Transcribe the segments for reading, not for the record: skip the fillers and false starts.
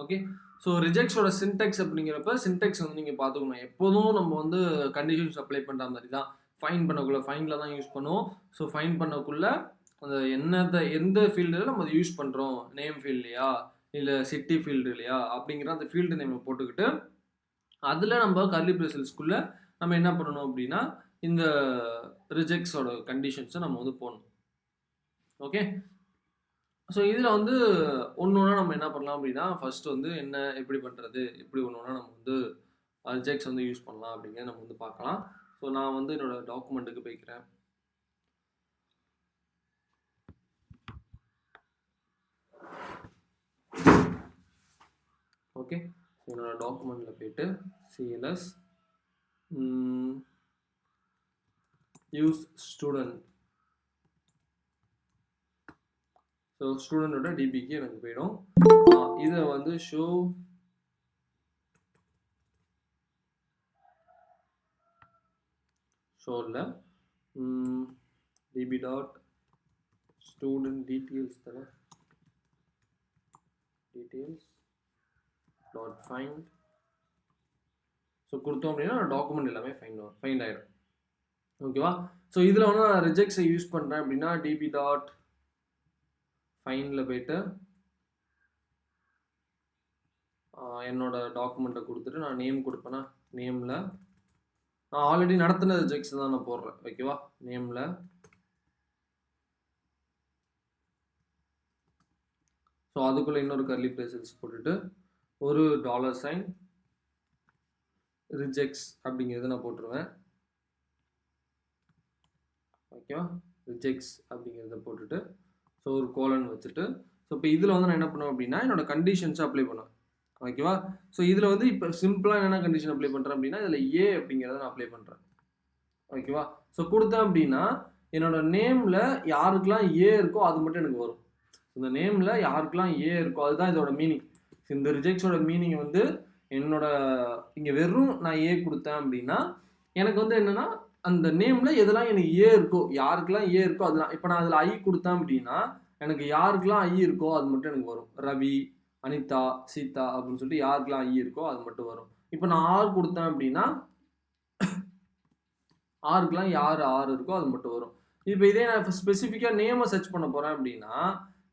Okay. So ரிஜெக்ட்ஸோட Sintex அப்படிங்கிறப்ப சின்டெக்ஸ் வந்து நீங்கள் பார்த்துக்கணும். எப்போதும் நம்ம வந்து கண்டிஷன்ஸ் அப்ளை பண்ணுற மாதிரி தான். ஃபைன் பண்ணக்குள்ள ஃபைனில் தான் யூஸ் பண்ணுவோம். ஸோ ஃபைன் பண்ணக்குள்ள அந்த எந்த ஃபீல்டில் நம்ம அதை யூஸ் பண்ணுறோம், நேம் ஃபீல்ட்லையா இல்லை சிட்டி ஃபீல்டு இல்லையா அப்படிங்கிற அந்த ஃபீல்டு நேம் போட்டுக்கிட்டு அதில் நம்ம கர்லி பிரேசஸ்க்குள்ளே நம்ம என்ன பண்ணணும் அப்படின்னா இந்த ரிஜெக்ட்ஸோட கண்டிஷன்ஸை நம்ம வந்து போடணும். ஓகே. ஸோ இதில் வந்து ஒன்று ஒன்றா நம்ம என்ன பண்ணலாம் அப்படின்னா ஃபர்ஸ்ட் வந்து என்ன எப்படி பண்ணுறது, எப்படி ஒன்று ஒன்றா நம்ம வந்து ரிஜெக்ட்ஸ் வந்து யூஸ் பண்ணலாம் அப்படிங்கிறத நம்ம வந்து பார்க்கலாம். ஸோ நான் வந்து என்னோட டாக்குமெண்ட்டுக்கு போய்க்கிறேன். ஓகே. என்னோட டாக்குமெண்ட்டில் போயிட்டு சிஎல்எஸ் யூஸ் ஸ்டூடெண்ட். ஸோ ஸ்டூடெண்டோட டிபிக்கு எனக்கு போயிடும். இதை வந்து ஷோவில் டிபி டாட் ஸ்டூடெண்ட் டீட்டெயில்ஸ் தானே, டீட்டெயில்ஸ் டாட் ஃபைண்ட். ஸோ கொடுத்தோம் அப்படின்னா டாக்குமெண்ட் எல்லாமே ஃபைண்ட் ஆகிடும். ஓகேவா. ஸோ இதில் வந்து நான் ரிஜெக்ட்ஸை யூஸ் பண்ணுறேன் அப்படின்னா டிபி டாட் ஃபைனில் போயிட்டு என்னோட டாக்குமெண்ட்டை கொடுத்துட்டு நான் நேம் கொடுப்பேன்னா நேமில் நான் ஆல்ரெடி நடத்தின ரிஜெக்ட்ஸ் தான் நான் போடுறேன். ஓகேவா. நேமில் ஸோ அதுக்குள்ளே இன்னொரு கர்லி பிரேசஸ் போட்டுட்டு ஒரு $sign ரிஜெக்ட்ஸ் அப்படிங்கிறத நான் போட்டுருவேன். ஓகேவா. ரிஜெக்ட்ஸ் அப்படிங்கிறத போட்டுட்டு ஸோ ஒரு கோலன் வச்சுட்டு ஸோ இப்போ இதில் வந்து நான் என்ன பண்ணுவேன் அப்படின்னா என்னோட கண்டிஷன்ஸை அப்ளை பண்ணுவேன். ஓகேவா. ஸோ இதில் வந்து இப்போ சிம்பிளாக என்னென்ன கண்டிஷன் அப்ளை பண்ணுறேன் அப்படின்னா இதில் ஏ அப்படிங்கிறத நான் அப்ளை பண்ணுறேன். ஓகேவா. ஸோ கொடுத்தேன் அப்படின்னா என்னோட நேமில் யாருக்கெல்லாம் ஏ இருக்கோ அது மட்டும் எனக்கு வரும். இந்த நேமில் யாருக்கெல்லாம் ஏ இருக்கோ அதுதான் இதோட மீனிங். இந்த ரிஜெக்ட்ஸோட மீனிங் வந்து என்னோட இங்கே வெறும் நான் ஏ கொடுத்தேன் அப்படின்னா எனக்கு வந்து என்னென்னா அந்த நேமில் எதெல்லாம் எனக்கு ஏ இருக்கோ யாருக்கெல்லாம் ஏ இருக்கோ அதெல்லாம். இப்போ நான் அதில் ஐ கொடுத்தேன் அப்படின்னா எனக்கு யாருக்கெல்லாம் ஐ இருக்கோ அது மட்டும் எனக்கு வரும். ரவி, அனிதா, சீதா அப்படின்னு சொல்லிட்டு யாருக்கெல்லாம் ஐ இருக்கோ அது மட்டும் வரும். இப்போ நான் ஆர் கொடுத்தேன் அப்படின்னா ஆருக்கெல்லாம் யார் ஆர் இருக்கோ அது மட்டும் வரும். இப்போ இதே நான் ஸ்பெசிஃபிக்காக நேமை சர்ச் பண்ண போகிறேன் அப்படின்னா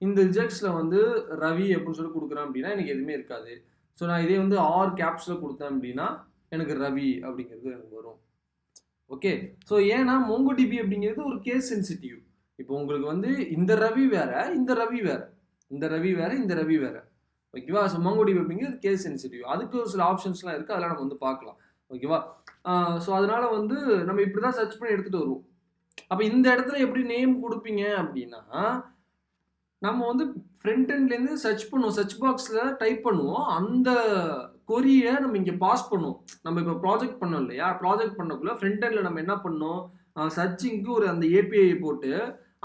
இந்த ரிஜெக்ட்ஸில் வந்து ரவி அப்படின்னு சொல்லி கொடுக்குறேன் அப்படின்னா எனக்கு எதுவுமே இருக்காது. ஸோ நான் இதே வந்து ஆர் கேப்ஸில் கொடுத்தேன் அப்படின்னா எனக்கு ரவி அப்படிங்கிறது எனக்கு வரும். ஓகே. ஸோ ஏன்னா மோங்கோடிபி அப்படிங்கிறது ஒரு கேஸ் சென்சிட்டிவ். இப்போ உங்களுக்கு வந்து இந்த ரவி வேற, இந்த ரவி வேற, இந்த ரவி வேற, இந்த ரவி வேற. ஓகேவா. ஸோ மோங்கோடிபி அப்படிங்கிறது கேஸ் சென்சிட்டிவ். அதுக்கு ஒரு சில ஆப்ஷன்ஸ்லாம் இருக்குது, அதெல்லாம் நம்ம வந்து பார்க்கலாம். ஓகேவா. ஸோ அதனால வந்து நம்ம இப்படி தான் சர்ச் பண்ணி எடுத்துகிட்டு வருவோம். அப்போ இந்த இடத்துல எப்படி நேம் கொடுப்பீங்க அப்படின்னா நம்ம வந்து ஃப்ரண்ட் எண்ட்லேருந்து சர்ச் பண்ணுவோம், சர்ச் பாக்ஸில் டைப் பண்ணுவோம், அந்த கொரியை நம்ம இங்கே பாஸ் பண்ணுவோம். நம்ம இப்போ ப்ராஜெக்ட் பண்ணோம் இல்லையா, ப்ராஜெக்ட் பண்ணக்குள்ள ஃப்ரண்ட் எண்டில் நம்ம என்ன பண்ணோம், சர்ச்சிங்க்கு ஒரு அந்த ஏபிஐ போட்டு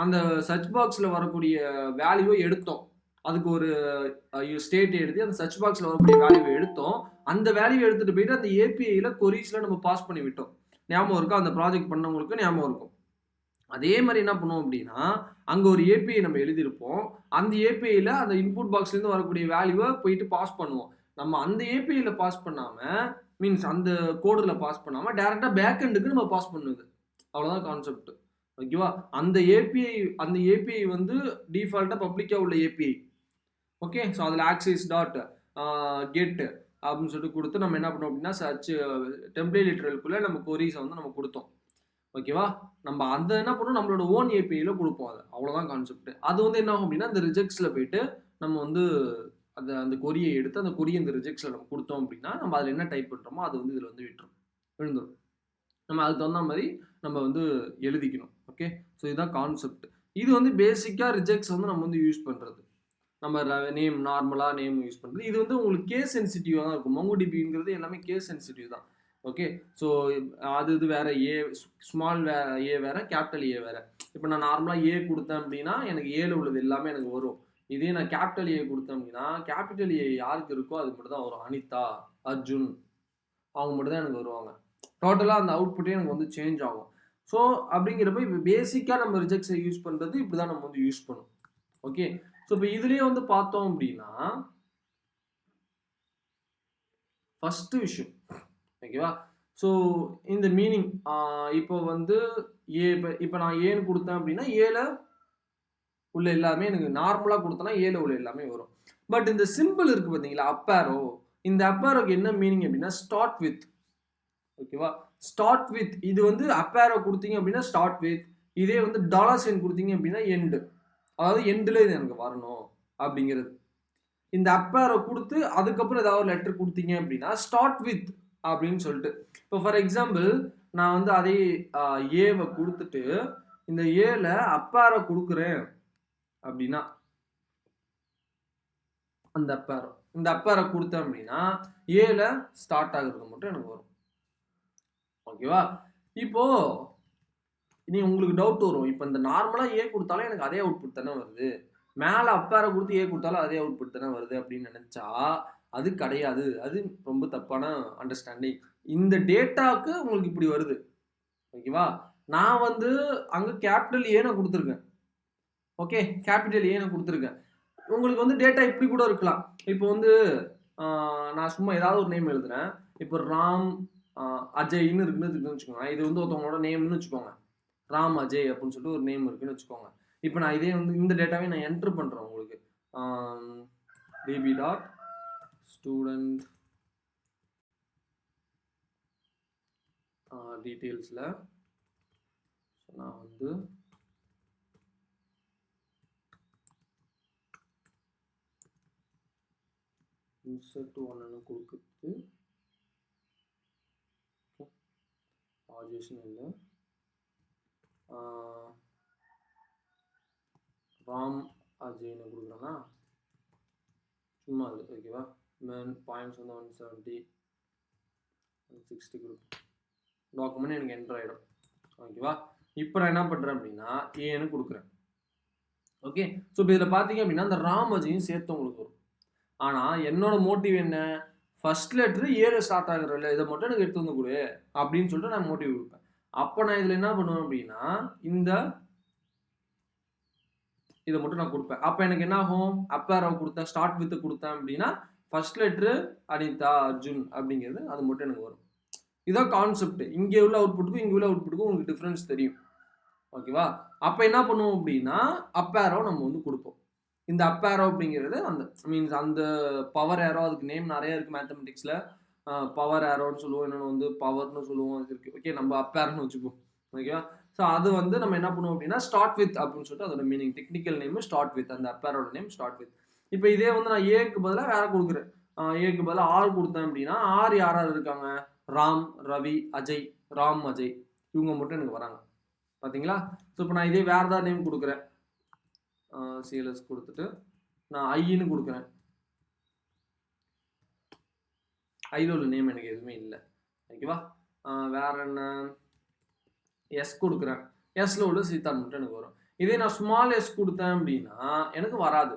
அந்த சர்ச் பாக்ஸில் வரக்கூடிய வேல்யூவை எடுத்தோம். அதுக்கு ஒரு ஸ்டேட் எழுதி அந்த சர்ச் பாக்ஸில் வரக்கூடிய வேல்யூவை எடுத்தோம். அந்த வேல்யூவை எடுத்துகிட்டு போயிட்டு அந்த ஏபிஐயில் கொரிஸில் நம்ம பாஸ் பண்ணி விட்டோம். ஞாபகம் இருக்கா? அந்த ப்ராஜெக்ட் பண்ணவங்களுக்கு ஞாபகம் இருக்கும். அதே மாதிரி என்ன பண்ணுவோம் அப்படின்னா அங்கே ஒரு ஏபிஐ நம்ம எழுதியிருப்போம். அந்த ஏபிஐயில் அந்த இன்புட் பாக்ஸ்லேருந்து வரக்கூடிய வேல்யூவை போயிட்டு பாஸ் பண்ணுவோம். நம்ம அந்த ஏபிஐயில் பாஸ் பண்ணாமல் மீன்ஸ் அந்த கோடில் பாஸ் பண்ணாமல் டேரெக்டாக பேக் எண்டுக்கு நம்ம பாஸ் பண்ணுது. அவ்வளோதான் கான்செப்ட். ஓகேவா. அந்த ஏபிஐ வந்து டிஃபால்ட்டாக பப்ளிக்காக உள்ள ஏபிஐ. ஓகே. ஸோ அதில் ஆக்சிஸ் டாட் கெட் அப்படின்னு சொல்லிட்டு கொடுத்து நம்ம என்ன பண்ணோம் அப்படின்னா சர்ச் டெம்ப்ளேட் லிட்டரலுக்குள்ளே நம்ம கொரீஸை வந்து நம்ம கொடுத்தோம். ஓகேவா. நம்ம அந்த என்ன பண்ணுவோம் நம்மளோட ஓன் ஏபிஐயில் கொடுப்போம். அது அவ்வளோதான் கான்செப்ட். அது வந்து என்ன ஆகும் அப்படின்னா இந்த ரிஜெக்ட்ஸில் போயிட்டு நம்ம வந்து அந்த கொரியை எடுத்து அந்த கொரியை இந்த ரிஜெக்ட்ஸில் நம்ம கொடுத்தோம் அப்படின்னா நம்ம அதில் என்ன டைப் பண்ணுறோமோ அது வந்து இதில் வந்து விழுந்துடும். நம்ம அதுக்கு தகுந்த மாதிரி நம்ம வந்து எழுதிக்கணும். ஓகே. ஸோ இதுதான் கான்செப்ட். இது வந்து பேசிக்காக ரிஜெக்ட்ஸ் வந்து நம்ம வந்து யூஸ் பண்ணுறது. நம்ம நேம் நார்மலாக நேம் யூஸ் பண்ணுறது. இது வந்து உங்களுக்கு கேஸ் சென்சிட்டிவாக தான் இருக்கும். மோங்கோடிபிங்கிறது எல்லாமே கேஸ் சென்சிட்டிவ் தான். ஓகே. ஸோ இது வேற ஏ ஸ்மால் ஏ வேற, கேபிட்டல் ஏ வேற. இப்போ நான் நார்மலாக ஏ கொடுத்தேன் அப்படின்னா எனக்கு ஏல உள்ளது எல்லாமே எனக்கு வரும். இதே நான் கேபிட்டல் ஏ கொடுத்தேன் அப்படின்னா கேபிட்டல் ஏ யாருக்கு இருக்கோ அது மட்டும் தான் வரும். அனிதா, அர்ஜுன் அவங்க மட்டும் தான் எனக்கு வருவாங்க. டோட்டலாக அந்த அவுட்புட்டே எனக்கு வந்து சேஞ்ச் ஆகும். ஸோ அப்படிங்கிறப்ப இப்போ பேசிக்காக நம்ம ரிஜெக்ட்ஸை யூஸ் பண்ணுறது இப்படி தான் நம்ம வந்து யூஸ் பண்ணுவோம். ஓகே. ஸோ இப்போ இதுலேயே வந்து பார்த்தோம் அப்படின்னா ஃபர்ஸ்ட் விஷயம். ஓகேவா? ஸோ இந்த மீனிங் இப்போ வந்து இப்போ நான் ஏன்னு கொடுத்தேன் அப்படின்னா ஏல உள்ள எல்லாமே எனக்கு நார்மலாக கொடுத்தேன்னா ஏல உள்ள எல்லாமே வரும். பட் இந்த சிம்பிள் இருக்கு பார்த்தீங்களா, அப்பேரோ, இந்த அப்பேரோக்கு என்ன மீனிங் அப்படின்னா ஸ்டார்ட் வித். ஓகேவா? ஸ்டார்ட் வித் இது வந்து அப்பேரோ கொடுத்தீங்க அப்படின்னா ஸ்டார்ட் வித். இதே வந்து டாலர் சைன் கொடுத்தீங்க அப்படின்னா எண்டு, அதாவது எண்டில் இது எனக்கு வரணும் அப்படிங்கிறது. இந்த அப்பேரோ கொடுத்து அதுக்கப்புறம் ஏதாவது லெட்டர் கொடுத்தீங்க அப்படின்னா ஸ்டார்ட் வித் அப்படின்னு சொல்லிட்டு. இப்போ ஃபார் எக்ஸாம்பிள் நான் வந்து அதே ஏவை கொடுத்துட்டு இந்த ஏல அப்பேரோ கொடுக்குறேன் அப்படின்னா அந்த அப்பேரோ கொடுத்தேன் அப்படின்னா ஏல ஸ்டார்ட் ஆகுறது மட்டும் எனக்கு வரும். ஓகேவா? இப்போ இனி உங்களுக்கு டவுட் வரும், இப்போ இந்த நார்மலா ஏ கொடுத்தாலும் எனக்கு அதே அவுட்புட் தானே வருது, மேல அப்பேரோ கொடுத்து ஏ கொடுத்தாலும் அதே அவுட்புட் தானே வருது அப்படின்னு நினைச்சா அது கிடையாது. அது ரொம்ப தப்பான அண்டர்ஸ்டாண்டிங். இந்த டேட்டாவுக்கு உங்களுக்கு இப்படி வருது. ஓகேவா? நான் வந்து அங்க கேபிட்டல் ஏ நான் கொடுத்துருக்கேன். ஓகே, கேபிட்டல் ஏ நான் கொடுத்துருக்கேன். உங்களுக்கு வந்து டேட்டா இப்படி கூட இருக்கலாம். இப்போ வந்து நான் சும்மா ஏதாவது ஒரு நேம் எழுதுறேன். இப்போ ராம் அஜய்ன்னு இருக்குன்னு வச்சுக்கோங்க. இது வந்து ஒருத்தவங்களோட நேம்னு வச்சுக்கோங்க. ராம் அஜய் அப்படின்னு சொல்லிட்டு ஒரு நேம் இருக்குன்னு வச்சுக்கோங்க. இப்போ நான் இதே வந்து இந்த டேட்டாவே நான் என்டர் பண்றேன் உங்களுக்கு. db.student டீட்டெயில்ஸ்ல நான் வந்து இன்சர்ட் ஒன்னு கொடுக்குது. ஆஜேஷன் இல்லை, ராம் அஜய்னு கொடுக்குறேன்னா சும்மா அது. ஓகேவா? பாயிண்ட்ஸ் வந்து 170 160 கொடுக்கும். டாக்குமெண்ட் எனக்கு என்டர் ஆகிடும். ஓகேவா? இப்போ நான் என்ன பண்ணுறேன் அப்படின்னா ஏன்னு கொடுக்குறேன். ஓகே, ஸோ இப்போ இதில் பார்த்தீங்க அப்படின்னா அந்த ராம் அஜயும் சேர்த்து உங்களுக்கு வரும். ஆனால் என்னோட மோட்டிவ் என்ன, ஃபர்ஸ்ட் லெட்ரு ஏழு ஸ்டார்ட் ஆகுறல இதை மட்டும் எனக்கு எடுத்து வந்து கொடு அப்படின்னு சொல்லிட்டு நான் மோட்டிவ் கொடுப்பேன். அப்போ நான் இதில் என்ன பண்ணுவேன் அப்படின்னா இந்த இதை மட்டும் நான் கொடுப்பேன். அப்போ எனக்கு என்ன ஆகும், அப்பேரோ கொடுத்தேன், ஸ்டார்ட் வித் கொடுத்தேன் அப்படின்னா ஃபர்ஸ்ட் லெட்ரு அனிதா அர்ஜுன் அப்படிங்கிறது அது மட்டும் எனக்கு வரும். இதான் கான்செப்ட். இங்கே உள்ள அவுட்புட்டுக்கும் இங்கே உள்ள அவுட்புட்டுக்கும் உங்களுக்கு டிஃப்ரென்ஸ் தெரியும். ஓகேவா? அப்போ என்ன பண்ணுவோம் அப்படின்னா அப்பேரோ நம்ம வந்து கொடுப்போம். இந்த அப்பேரோ அப்படிங்கிறது அந்த மீன்ஸ் அந்த பவர் ஏரோ, அதுக்கு நேம் நிறைய இருக்குது மேத்தமெட்டிக்ஸில். பவர் ஏரோன்னு சொல்லுவோம், இன்னொன்று வந்து பவர்னு சொல்லுவோம், அது இருக்குது. ஓகே, நம்ம அப்பேரோன்னு வச்சுப்போம். ஓகேவா? ஸோ அது வந்து நம்ம என்ன பண்ணுவோம் அப்படின்னா ஸ்டார்ட் வித் அப்படின்னு சொல்லிட்டு அதோட meaning, technical name start with, அந்த அப்பேரோட நேம் ஸ்டார்ட் வித். இப்போ இதே வந்து நான் ஏக்கு பதிலாக வேற கொடுக்குறேன். ஏக்கு பதிலாக ஆர் கொடுத்தேன் அப்படின்னா ஆர் யார் யார் இருக்காங்க, ராம், ரவி, அஜய், ராம் அஜய் இவங்க மட்டும் எனக்கு வராங்க. பார்த்தீங்களா? ஸோ இப்போ நான் இதே வேறு ஏதாவது நேம் கொடுக்குறேன், சிஎல்எஸ் கொடுத்துட்டு நான் ஐன்னு கொடுக்குறேன். ஐயில் உள்ள நேம் எனக்கு எதுவுமே இல்லை. ஓகேவா? வேற என்ன, எஸ் கொடுக்குறேன். எஸ்ல உள்ள சீதான் மட்டும் எனக்கு வரும். இதே நான் ஸ்மால் எஸ் கொடுத்தேன் அப்படின்னா எனக்கு வராது.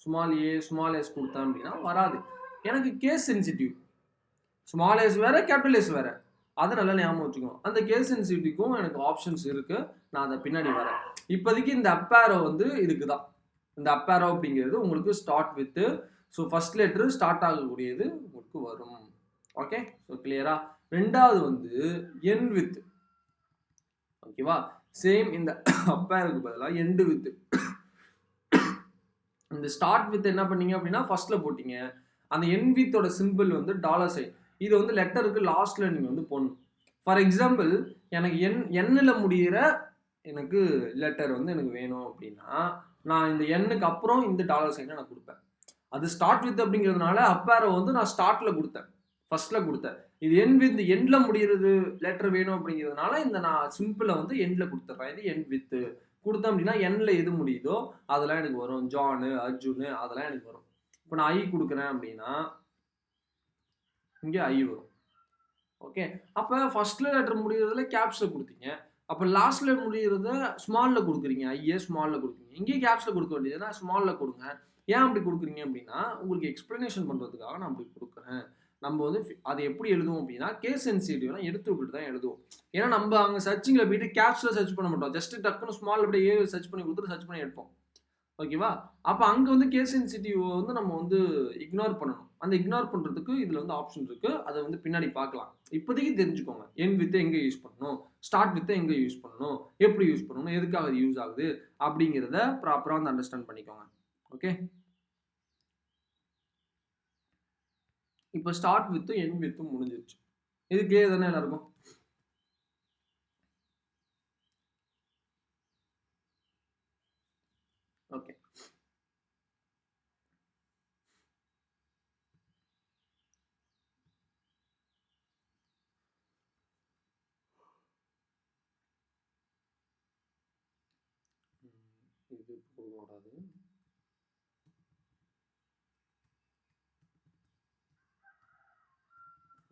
ஸ்மால் ஏ ஸ்மால் எஸ் கொடுத்தேன் அப்படின்னா வராது. எனக்கு கேஸ் சென்சிட்டிவ். ஸ்மால் எஸ் வேற, கேபிட்டல் எஸ் வேற, அதை நல்லா ஞாபகம் வச்சுக்கணும். அந்த கேஸ் சென்சிட்டிவ்க்கும் எனக்கு ஆப்ஷன்ஸ் இருக்கு, நான் அதை பின்னாடி வரேன். இப்போதைக்கு இந்த அப்பேரோ வந்து இதுக்கு தான். இந்த அப்பேரோ அப்படிங்கிறது உங்களுக்கு start with, so first letter start ஆகக்கூடியது உங்களுக்கு வரும். ஓகே, ஸோ கிளியரா? ரெண்டாவது வந்து என் வித். ஓகேவா? சேம் இந்த அப்பேருக்கு பதிலாக எண்டு வித். இந்த ஸ்டார்ட் வித் என்ன பண்ணீங்க அப்படின்னா ஃபர்ஸ்ட்ல போட்டீங்க. அந்த என் வித்தோட சிம்பிள் வந்து டாலர் சைன். இது வந்து லெட்டருக்கு லாஸ்ட்ல நீங்க வந்து போடணும். ஃபார் எக்ஸாம்பிள் எனக்கு எண்ணில் முடிகிற எனக்கு லெட்டர் வந்து எனக்கு வேணும் அப்படின்னா நான் இந்த எண்ணுக்கு அப்புறம் இந்த டாலர் சைனை நான் கொடுப்பேன். அது ஸ்டார்ட் வித் அப்படிங்கிறதுனால அப்பேரோ வந்து நான் ஸ்டார்ட்ல கொடுத்தேன், ஃபர்ஸ்ட்ல கொடுத்தேன். இது என் வித், எண்ட்ல முடிகிறது லெட்டர் வேணும் அப்படிங்கிறதுனால இந்த நான் சிம்பிளை வந்து எண்ட்ல கொடுத்துட்றேன். இது என் வித்து கொடுத்தேன் அப்படின்னா எண்ட்ல எது முடியுதோ அதெல்லாம் எனக்கு வரும். ஜானு, அர்ஜுனு அதெல்லாம் எனக்கு வரும். இப்போ நான் ஐ கொடுக்குறேன் அப்படின்னா இங்கே ஐ வரும். ஓகே, அப்போ ஃபர்ஸ்ட்ல லெட்டர் முடிகிறதுல கேப்ஸ்ல கொடுத்தீங்க, அப்போ லாஸ்ட்ல முடிகிறத ஸ்மால்ல கொடுக்குறீங்க. ஐஏ ஸ்மால்ல கொடுக்குறீங்க. இங்கே கேப்ஸ்ல கொடுக்க வேண்டியதுன்னா ஸ்மால்ல கொடுங்க. ஏன் அப்படி கொடுக்குறீங்க அப்படின்னா உங்களுக்கு எக்ஸ்பிளனேஷன் பண்ணுறதுக்காக நான் அப்படி கொடுக்குறேன். நம்ம வந்து அதை எப்படி எழுதுவோம் அப்படின்னா கேஸ் சென்சிட்டிவ்லாம் எடுத்து விட்டுட்டு தான் எழுதுவோம். ஏன்னா நம்ம அங்கே சர்ச்சிங்கில் போயிட்டு கேப்ஸில் சர்ச் பண்ண மாட்டோம். ஜஸ்ட் டக்குன்னு ஸ்மால் அப்படியே சர்ச் பண்ணி கொடுத்துட்டு சர்ச் பண்ணி எடுப்போம். ஓகேவா? அப்ப அங்க வந்து கேஸ் சென்சிட்டிவ் வந்து நம்ம வந்து இக்னோர் பண்ணணும். அந்த இக்னோர் பண்றதுக்கு இதுல வந்து ஆப்ஷன் இருக்கு. அத வந்து பின்னாடி பார்க்கலாம். இப்போதைக்கு தெரிஞ்சுக்கோங்க. எண்ட் வித் எங்க யூஸ் பண்ணணும்? ஸ்டார்ட் வித் எங்க யூஸ் பண்ணணும்? எப்படி யூஸ் பண்ணணும்? எதுக்காக அது யூஸ் ஆகுது? அப்படிங்கிறத ப்ராப்பரா வந்து அண்டர்ஸ்டாண்ட் பண்ணிக்கோங்க. ஓகே? இப்போ ஸ்டார்ட் வித்தும் எண்ட் வித்தும் முடிஞ்சிருச்சு. இது கிளியர் தானே எல்லாருக்கும்? ஓகே. இது போடாது.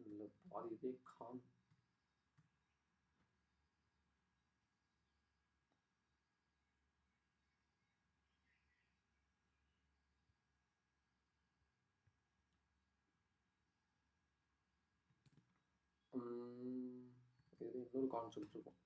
இல்ல பாதி இதே காம். இது இன்னொரு கான்செப்ட் இருக்கும்.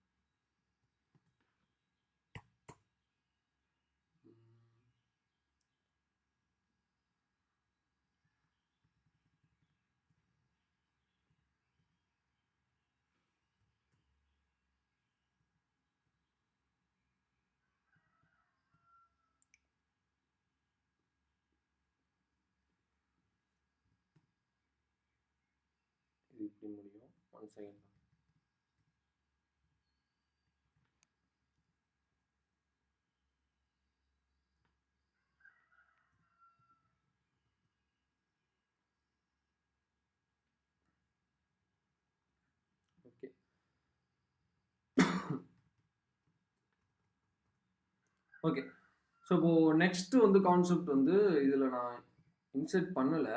இது இப்படி முடியும். 1 செகண்ட். ஓகே. ஓகே. ஸோ இப்போ நெக்ஸ்ட் வந்து கான்செப்ட் வந்து இதுல நான் இன்செர்ட் பண்ணல.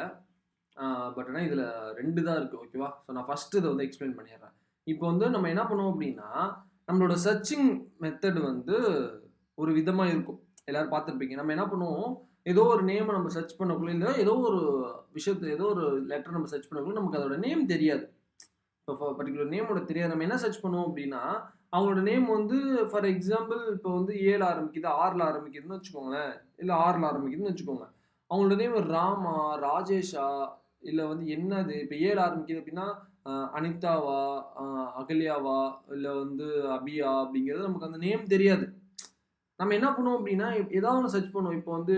பட் ஆனால் இதில் 2 தான் இருக்குது. ஓகேவா? ஸோ நான் ஃபஸ்ட்டு இதை வந்து எக்ஸ்பிளைன் பண்ணிடுறேன். இப்போ வந்து நம்ம என்ன பண்ணுவோம் அப்படின்னா, நம்மளோட சர்ச்சிங் மெத்தட் வந்து ஒரு விதமாக இருக்கும். எல்லாரும் பார்த்துருப்பீங்க. நம்ம என்ன பண்ணுவோம், ஏதோ ஒரு நேமை நம்ம சர்ச் பண்ணக்குள்ள, இல்லை ஏதோ ஒரு விஷயத்தை, ஏதோ ஒரு லெட்டர் நம்ம சர்ச் பண்ணக்குள்ள நமக்கு அதோட நேம் தெரியாது. இப்போ பர்டிகுலர் நேமோட தெரியாது. நம்ம என்ன சர்ச் பண்ணுவோம் அப்படின்னா, அவங்களோட நேம் வந்து ஃபார் எக்ஸாம்பிள் இப்போ வந்து ஏல ஆரம்பிக்குது, ஆர்ல ஆரம்பிக்குதுன்னு வச்சுக்கோங்களேன். இல்லை ஆர்ல ஆரம்பிக்குதுன்னு வச்சுக்கோங்க. அவங்களோட நேம் ராமா, ராஜேஷா, இல்லை வந்து என்னது இப்போ ஏல ஆரம்பிக்குது அப்படின்னா அனிதாவா, அகல்யாவா, இல்லை வந்து அபியா அப்படிங்கிறது நமக்கு அந்த நேம் தெரியாது. நம்ம என்ன பண்ணுவோம் அப்படின்னா, ஏதாவது ஒன்று சர்ச் பண்ணுவோம். இப்போ வந்து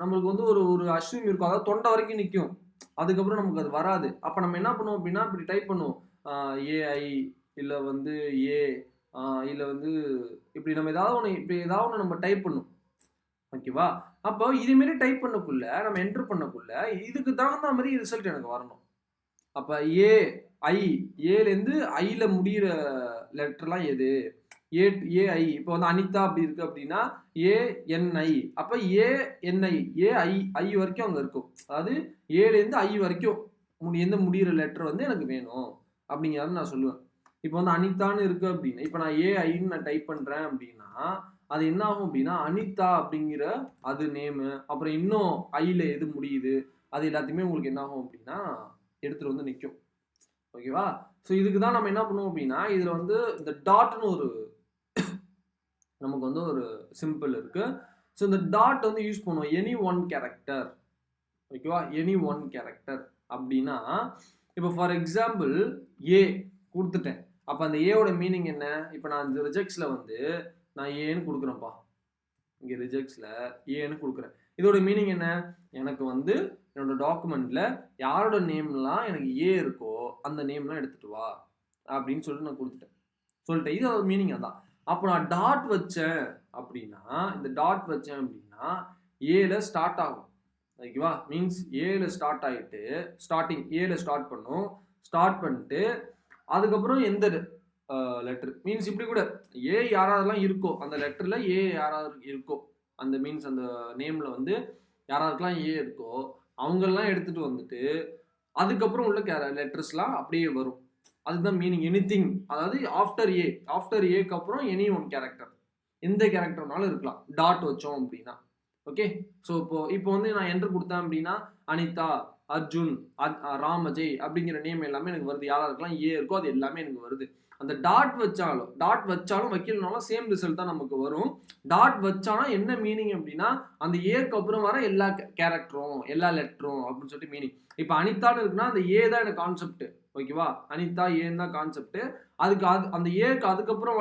நம்மளுக்கு வந்து ஒரு ஒரு அஸ்விம் இருக்கும். அதாவது தொண்டை வரைக்கும் நிற்கும். அதுக்கப்புறம் நமக்கு அது வராது. அப்போ நம்ம என்ன பண்ணுவோம் அப்படின்னா, இப்படி டைப் பண்ணுவோம். ஏஐ இல்லை வந்து ஏ இல்லை வந்து இப்படி நம்ம ஏதாவது ஒன்று இப்படி ஏதாவது ஒன்று நம்ம டைப் பண்ணும். ஓகேவா? அப்போ இதுமாரி டைப் பண்ணக்குள்ள நம்ம என்டர் பண்ணக்குள்ள இதுக்கு தகுந்த மாதிரி ரிசல்ட் எனக்கு வரணும். அப்போ ஏ ஐ ஏலேருந்து ஐல முடிகிற லெட்டர்லாம் எது? ஏஐ இப்போ வந்து அனிதா அப்படி இருக்கு அப்படின்னா ஏஎன்ஐ. அப்போ ஏஎன்ஐ ஐ வரைக்கும் அங்கே இருக்கும். அதாவது ஏலேருந்து ஐ வரைக்கும் எந்த முடிகிற லெட்டர் வந்து எனக்கு வேணும் அப்படிங்கிறத நான் சொல்லுவேன். இப்போ வந்து அனிதான்னு இருக்கு அப்படின்னா, இப்போ நான் ஏஐன்னு நான் டைப் பண்ணுறேன் அப்படின்னா, அது என்ன ஆகும் அப்படின்னா அனிதா அப்படிங்கிற அது நேமு, அப்புறம் இன்னும் ஐல எது முடியுது அது எல்லாத்தையுமே உங்களுக்கு என்ன ஆகும் அப்படின்னா எடுத்துட்டு வந்து நிற்கும். ஓகேவா? ஸோ இதுக்கு தான் நம்ம என்ன பண்ணுவோம் அப்படின்னா, இதில் வந்து இந்த டாட்னு ஒரு நமக்கு வந்து ஒரு சிம்பிள் இருக்கு. ஸோ இந்த டாட் வந்து யூஸ் பண்ணுவோம். Any one character. ஓகேவா? எனி ஒன் கேரக்டர் அப்படின்னா, இப்போ ஃபார் எக்ஸாம்பிள் ஏ கொடுத்துட்டேன். அப்போ அந்த ஏவோட மீனிங் என்ன? இப்போ நான் இந்த ரிஜெக்ட்ஸில் வந்து நான் ஏன்னு கொடுக்குறேன்ப்பா. இங்கே ரிஜெக்ட்ஸில் ஏன்னு கொடுக்குறேன். இதோட மீனிங் என்ன? எனக்கு வந்து என்னோட டாக்குமெண்ட்ல யாரோட நேம்லாம் எனக்கு ஏ இருக்கோ அந்த நேம்லாம் எடுத்துட்டு வா அப்படின்னு சொல்லிட்டு நான் சொல்லிட்டேன். இது மீனிங் அதான். அப்போ நான் டாட் வச்சேன் அப்படின்னா, இந்த டாட் வச்சேன் அப்படின்னா ஏல ஸ்டார்ட் ஆகும். ஓகேவா? மீன்ஸ் ஏல ஸ்டார்ட் ஆகிட்டு ஸ்டார்டிங் ஏல ஸ்டார்ட் பண்ணும். ஸ்டார்ட் பண்ணிட்டு அதுக்கப்புறம் எந்த லெட்டர் மீன்ஸ் இப்படி கூட ஏ யாராவதுலாம் இருக்கோ அந்த லெட்டரில் ஏ யாராவது இருக்கோ அந்த மீன்ஸ் அந்த நேமில் வந்து யாராருக்கெல்லாம் ஏ இருக்கோ அவங்கெல்லாம் எடுத்துகிட்டு வந்துட்டு அதுக்கப்புறம் உள்ள லெட்டர்ஸ்லாம் அப்படியே வரும். அதுதான் மீனிங் எனிதிங். அதாவது ஆஃப்டர் ஏக்கு அப்புறம் எனி ஒன் கேரக்டர், எந்த கேரக்டர்னாலும் இருக்கலாம் டாட் வச்சோம் அப்படின்னா. ஓகே. ஸோ இப்போ வந்து நான் என்டர் கொடுத்தேன் அப்படின்னா அனிதா, அர்ஜுன், ராம், அஜய் அப்படிங்கிற நேம் எல்லாமே எனக்கு வருது. யாராருக்கெல்லாம் ஏ இருக்கோ அது எல்லாமே எனக்கு வருது. அந்த டாட் வச்சாலும் வைக்கலனாலும் சேம் ரிசல்ட் தான் நமக்கு வரும். டாட் வச்சாலும் என்ன மீனிங் அப்படின்னா அந்த ஏக்கு அப்புறம் வர எல்லா கேரக்டரும் எல்லா லெட்டரும் அப்படின்னு சொல்லிட்டு மீனிங். இப்போ அனிதான்னு இருக்குன்னா அந்த ஏ தான் எனக்கு கான்செப்ட். ஓகேவா, அனிதா ஏன்னு தான் கான்செப்ட். அந்த ஏக்கு அதுக்கப்புறம்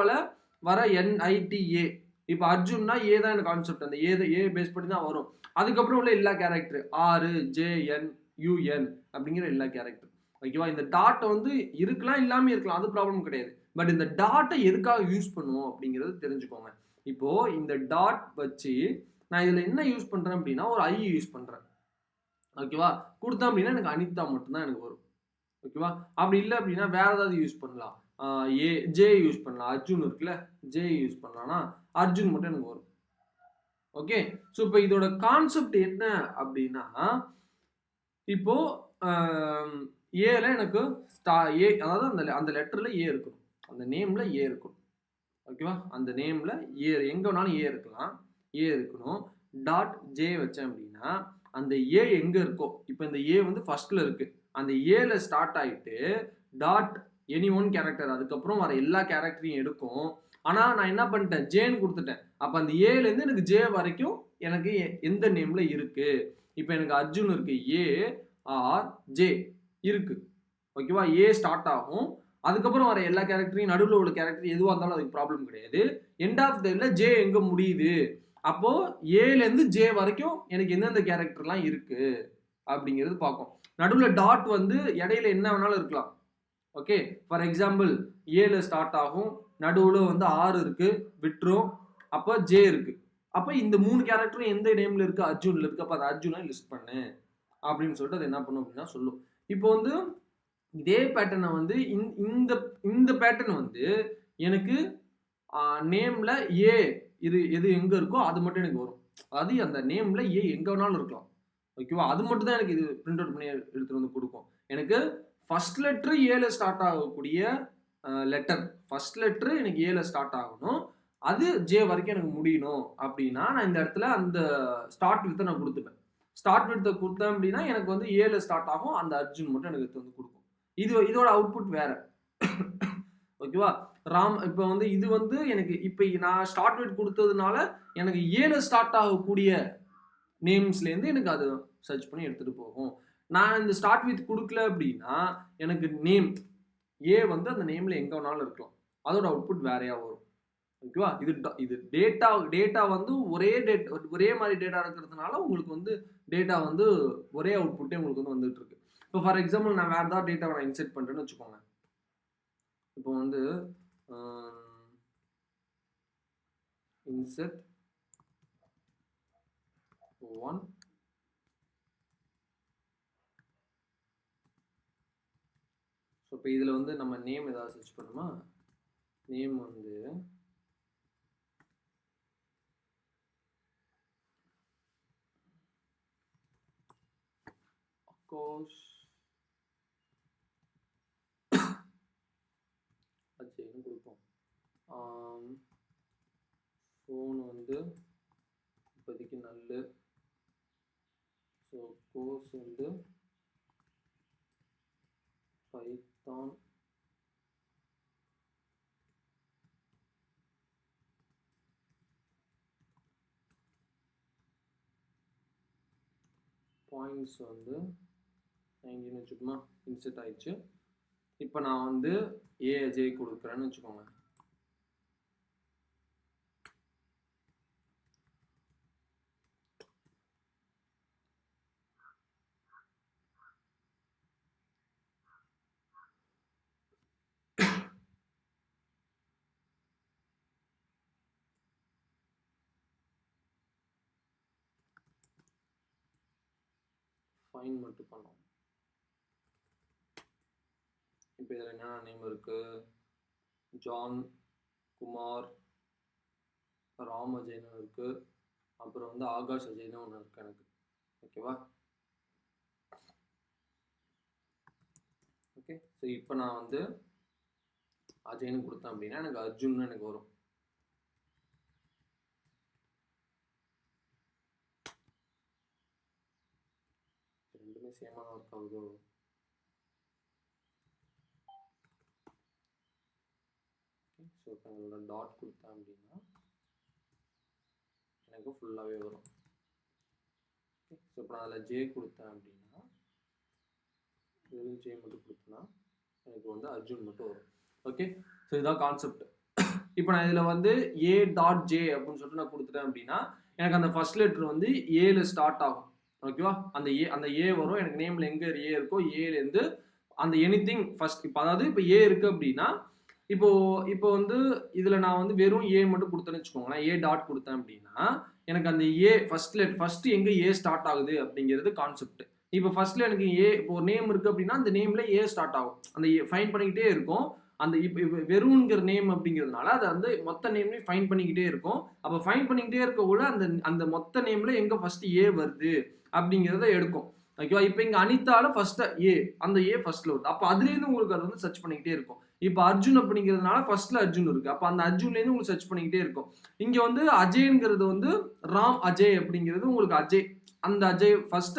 வர NITA. இப்போ அர்ஜுன்னா ஏ தான் எனக்கு கான்செப்ட். அந்த ஏ பேஸ் பண்ணி தான் வரும். அதுக்கப்புறம் உள்ள எல்லா கேரக்டர் RJNUN அப்படிங்கிற எல்லா கேரக்டர். ஓகேவா, இந்த டாட்டை வந்து இருக்கலாம் இல்லாம இருக்கலாம், அது ப்ராப்ளம் கிடையாது. பட் இந்த டாட்டை எதுக்காக யூஸ் பண்ணுவோம் அப்படிங்கிறது தெரிஞ்சுக்கோங்க. இப்போ இந்த டாட் வச்சு நான் இதுல என்ன யூஸ் பண்றேன் அப்படின்னா ஒரு ஐ யூஸ் பண்றேன். ஓகேவா, கொடுத்தேன் அப்படின்னா எனக்கு அனிதா மட்டும்தான் எனக்கு வரும். ஓகேவா, அப்படி இல்லை அப்படின்னா வேற ஏதாவது யூஸ் பண்ணலாம். ஜே யூஸ் பண்ணலாம். அர்ஜுன் இருக்குல்ல, ஜே யூஸ் பண்ணலாம்னா அர்ஜுன் மட்டும் எனக்கு வரும். ஓகே, ஸோ இப்போ இதோட கான்செப்ட் என்ன அப்படின்னா இப்போ ஏல எனக்கு ஏ, அதாவது அந்த லெட்டர்ல ஏ இருக்கணும், அந்த நேம்ல ஏ இருக்கணும். ஓகேவா, அந்த நேம்ல ஏ எங்க வேணாலும் ஏ இருக்கலாம், ஏ இருக்கணும். டாட் ஜே வச்சேன் அப்படின்னா அந்த ஏ எங்க இருக்கோ, இப்போ இந்த ஏ வந்து ஃபர்ஸ்ட்ல இருக்கு, அந்த ஏல ஸ்டார்ட் ஆயிட்டு டாட் எனி ஒன் கேரக்டர் அதுக்கப்புறம் வர எல்லா கேரக்டரையும் எடுக்கும். ஆனா நான் என்ன பண்ணிட்டேன், ஜேன்னு கொடுத்துட்டேன். அப்ப அந்த ஏல இருந்து எனக்கு ஜே வரைக்கும் எனக்கு எந்த நேம்ல இருக்கு. இப்போ எனக்கு அர்ஜுன் இருக்கு, ARJ இருக்கு. ஓகேவா, ஏ ஸ்டார்ட் ஆகும், அதுக்கப்புறம் வர எல்லா கேரக்டரையும் நடுவில் உள்ள கேரக்டர் எதுவாக இருந்தாலும் அதுக்கு ப்ராப்ளம் கிடையாது. எண்ட் ஆஃப் த ஜே எங்க முடியுது, அப்போ ஏல இருந்து ஜே வரைக்கும் எனக்கு எந்தெந்த கேரக்டர்லாம் இருக்கு அப்படிங்கிறது பார்க்கும். நடுவில் டாட் வந்து இடையில என்ன வேணாலும் இருக்கலாம். ஓகே, ஃபார் எக்ஸாம்பிள் ஏல ஸ்டார்ட் ஆகும், நடுவில் வந்து ஆர் இருக்கு விட்டுரும், அப்போ ஜே இருக்கு. அப்போ இந்த 3 கேரக்டரும் எந்த நேம்ல இருக்கு, அர்ஜுன்ல இருக்கு. அப்போ அது அர்ஜுனை லிஸ்ட் பண்ணு அப்படின்னு சொல்லிட்டு அது என்ன பண்ணும் அப்படின்னா சொல்லும். இப்போ வந்து இதே பேட்டர்னை வந்து இந்த பேட்டர்ன் வந்து எனக்கு நேம்ல ஏ எது எங்க இருக்கோ அது மட்டும் எனக்கு வரும். அது அந்த நேம்ல ஏ எங்க வேணாலும் இருக்கலாம். ஓகேவா, அது மட்டும் தான் எனக்கு இது பிரிண்ட் அவுட் பண்ணி எடுத்துட்டு வந்து கொடுக்கும். எனக்கு ஃபர்ஸ்ட் லெட்டர் ஏல ஸ்டார்ட் ஆகக்கூடிய லெட்டர், ஃபர்ஸ்ட் லெட்டர் எனக்கு ஏல ஸ்டார்ட் ஆகணும், அது ஜே வரைக்கும் எனக்கு முடியணும் அப்படின்னா நான் இந்த இடத்துல அந்த ஸ்டார்ட் வித்தை நான் கொடுத்துப்பேன். ஸ்டார்ட் வித்தை கொடுத்தேன் அப்படின்னா எனக்கு வந்து ஏல ஸ்டார்ட் ஆகும், அந்த அர்ஜுன் மட்டும் எனக்கு எடுத்து வந்து கொடுக்கும். இதோட அவுட்புட் வேற. ஓகேவா, இப்போ வந்து இது வந்து எனக்கு இப்போ நான் ஸ்டார்ட் வித் கொடுத்ததுனால எனக்கு ஏல ஸ்டார்ட் ஆகக்கூடிய நேம்ஸ்லேருந்து எனக்கு அது சர்ச் பண்ணி எடுத்துட்டு போகும். நான் இந்த ஸ்டார்ட் வித் கொடுக்கல அப்படின்னா எனக்கு நேம் ஏ வந்து அந்த நேம்ல எங்க வேணாலும் இருக்கலாம், அதோட அவுட்புட் வேறையா வரும். ஓகேவா, இது டேட்டா வந்து ஒரே மாதிரி டேட்டா இருக்கிறதுனால உங்களுக்கு வந்து டேட்டா வந்து ஒரே அவுட்புட்டே உங்களுக்கு வந்து வந்துட்டு இருக்கு. இப்போ ஃபார் எக்ஸாம்பிள் நான் வேற ஏதாவது டேட்டாவை நான் இன்செர்ட் பண்றேன்னு வச்சுக்கோங்க. இப்போ வந்து இன்செர்ட் 1 ஸோ இப்போ இதில் வந்து நம்ம நேம் ஏதாவது சர்ச் பண்ணுமா, நேம் வந்து கோஷ் அஜய்னு கொடுப்போம். ஃபோன் வந்து இப்போதைக்கு நல்ல, ஸோ கோர்ஸ் வந்து பைத்தான் பாயிண்ட்ஸ் வந்து 19 வச்சுக்கோமா, இன்செர்ட் ஆயிடுச்சு. இப்போ நான் வந்து ஏஜே கொடுக்குறேன்னு வச்சுக்கோங்க. ஃபைன் மட்டும் பண்ணோம். இப்போ இதில் என்னென்ன நேம் இருக்கு, ஜான், குமார், ராம் அஜய்னு இருக்கு, அப்புறம் வந்து ஆகாஷ் அஜய்னு ஒன்று இருக்கு எனக்கு. ஓகேவா, ஓகே. ஸோ இப்போ நான் வந்து அஜய்னு கொடுத்தேன் அப்படின்னா எனக்கு அர்ஜுன் எனக்கு வரும். ரெண்டுமே சேமாக தான் ஒர்க் ஆகுதோ. ஸோ இப்போ உங்களோட டாட் கொடுத்தேன் அப்படின்னா எனக்கு ஃபுல்லாகவே வரும். ஸோ இப்போ நான் அதில் ஜே கொடுத்தேன் அப்படின்னா வெறும் ஜே மட்டும் கொடுத்தேன்னா எனக்கு வந்து அர்ஜுன் மட்டும் வரும். ஓகே, ஸோ இதுதான் கான்செப்ட். இப்போ நான் இதில் வந்து ஏ டாட் ஜே அப்படின்னு சொல்லிட்டு நான் கொடுத்துட்டேன் அப்படின்னா எனக்கு அந்த ஃபர்ஸ்ட் லெட்டர் வந்து ஏல ஸ்டார்ட் ஆகும். ஓகேவா, அந்த ஏ வரும். எனக்கு நேமில் எங்கே ஏ இருக்கோ ஏலேருந்து அந்த எனிதிங் ஃபர்ஸ்ட். இப்போ அதாவது இப்போ ஏ இருக்குது அப்படின்னா இப்போ வந்து இதில் நான் வந்து வெறும் ஏ மட்டும் கொடுத்தேன்னு வச்சுக்கோங்களேன், ஏ டாட் கொடுத்தேன் அப்படின்னா எனக்கு அந்த ஏ ஃபர்ஸ்ட் எங்கே ஏ ஸ்டார்ட் ஆகுது அப்படிங்கிறது கான்செப்ட். இப்போ ஃபர்ஸ்ட்ல எனக்கு ஏ இப்போ ஒரு நேம் இருக்குது அப்படின்னா அந்த நேமில் ஏ ஸ்டார்ட் ஆகும். அந்த ஏ ஃபைன் பண்ணிக்கிட்டே இருக்கும். அந்த இப்போ வெறுங்கிற நேம் அப்படிங்கிறதுனால அது வந்து மொத்த நேம்லையும் ஃபைன் பண்ணிக்கிட்டே இருக்கும். அப்போ ஃபைன் பண்ணிக்கிட்டே இருக்கக்குள்ள அந்த மொத்த நேமில் எங்கே ஃபர்ஸ்ட் ஏ வருது அப்படிங்கிறத எடுக்கும். ஓகேவா, இப்போ இங்கே அனிதால ஃபர்ஸ்ட் ஏ, அந்த ஏ ஃபர்ஸ்ட்ல வருது. அப்போ அதுலேருந்து உங்களுக்கு அது வந்து சர்ச் பண்ணிக்கிட்டே இருக்கும். இப்போ அர்ஜுன் அப்படிங்கிறதுனால ஃபர்ஸ்ட்ல அர்ஜுன் இருக்கு. அப்போ அந்த அர்ஜுன்லேருந்து உங்களுக்கு சர்ச் பண்ணிக்கிட்டே இருக்கும். இங்கே வந்து அஜய்ங்கிறது வந்து ராம் அஜய் அப்படிங்கிறது உங்களுக்கு அஜய், அந்த அஜய் ஃபர்ஸ்ட்